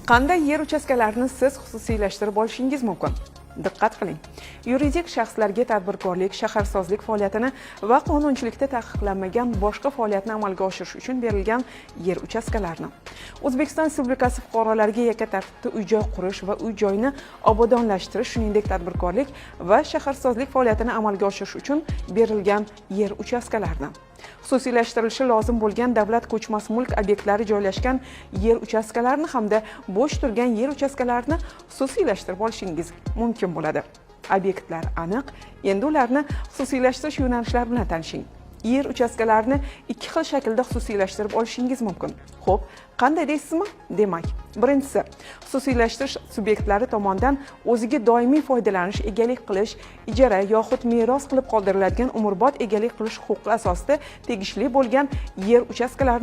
Qanday yer uchastkalarini siz xususiylashtirib olishingiz mumkin? Diqqat qiling. Yuridik shaxslarga tadbirkorlik, shaharsozlik faoliyatini va qonunchilikda taqiqlanmagan boshqa faoliyatni amalga oshirish uchun berilgan yer uchastkalarini. O'zbekiston Respublikasi fuqarolariga yakka tartibda uy-joy qurish va uy-joyni obodonlashtirish, shuningdek tadbirkorlik va shaharsozlik faoliyatini amalga oshirish uchun berilgan yer uchastkalarini. Xususiylashtirilishi lozim bo'lgan davlat ko'chmas mulk obyektlari joylashgan yer uchastkalarini hamda bo'sh turgan yer uchastkalarini xususiylashtirib olishingiz mumkin bo'ladi. Obyektlar aniq. Endi ularni xususiylashtirish yo'nalishlari bilan tanishing. Yer uchastkalarini ikki xil shaklda xususiylashtirib olishingiz mumkin. Xo'p, qanday deysizmi? Demak, birinchisi, xususiylashtirish subyektlari tomonidan o'ziga doimiy foydalanish, egalik qilish, ijara yoxud meros qilib qoldiriladigan umrbod egalik qilish huquqi asosida tegishli bo'lgan yer uchastkalarini